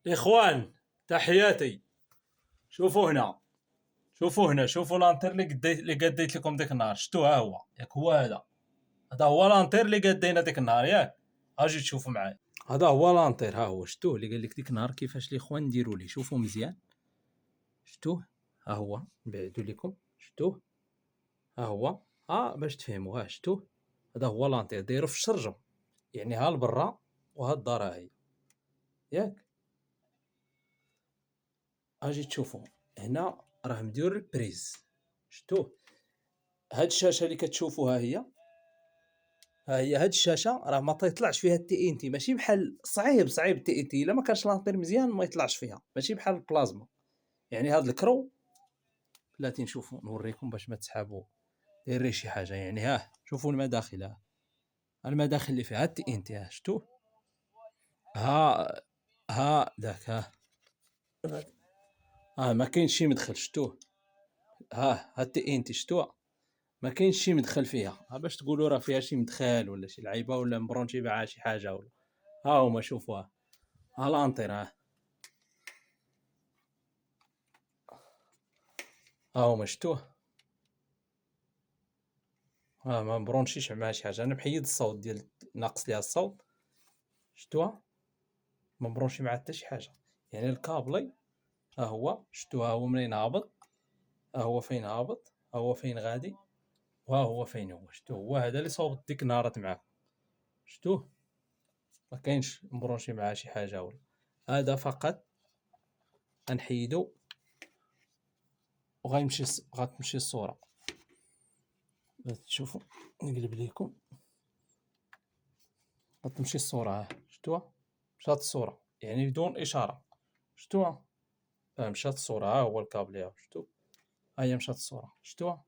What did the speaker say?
الاخوان، تحياتي. شوفوا هنا، شوفوا هنا، شوفوا لانتر اللي قديت لكم ديك النهار. شتو؟ ها هو ياك، هو هذا هو لانتر اللي قدينا ديك النهار ياك. اجي تشوفوا معايا، هذا هو لانتر. ها هو شتوه اللي قال لك ديك النهار كيفاش الاخوان نديروا ليه. شوفوا مزيان، شتوه؟ ها هو نبعدو لكم. شتوه؟ ها هو، باش تفهموا. ها شتوه؟ هذا هو لانتر دايرو في الشرجم، يعني ها البرا وها الدار ها هي ياك. اجي تشوفوا هنا راه مديور البريز. شتوه؟ هاد الشاشه اللي كتشوفوها ها هي هاد الشاشه راه ما تيطلعش فيها التي ان تي. ماشي بحال صعيب التي ان تي الا ما كانش لانطير مزيان ما يطلعش فيها. ماشي بحال البلازما. يعني هاد الكرو بلاتي نشوفوا نوريكم باش ما تسحابوا دايرين شي حاجه. يعني شوفوا المداخل. المداخل اللي فيها التي ان تي. شتوه؟ ها داك. ما كاينش شي مدخل. شتوه؟ ها التي ان تي. شتوها؟ ما كاينش شي مدخل فيها. باش تقولوا راه فيها شي مدخل ولا شي لعيبه ولا مبرونشي معها شي حاجه ولا. هما شوفوها. لانطير. هما شتوه؟ ما مبرونشيش مع شي حاجه. انا محيد الصوت ديال ناقص ليها الصوت. شتوها؟ ما مبرونشي مع حتى شي حاجه. يعني الكابلي هو. شتوها؟ هو منين هابط، هو فين هابط، هو فين غادي، هو فين هو. شتوه؟ هو هذا اللي صوبت ديك النهارات معاك. شتوه؟ ما كاينش مبرونشي مع شي حاجه ولا. هذا فقط غنحيدو غتمشي الصوره. تشوفوا نقلب لكم. غتمشي الصوره. شتوها؟ مشات الصوره يعني بدون اشاره. شتوها؟ مشات الصوره. هو الكابل. شتو؟ هي مشات الصوره. شتوها؟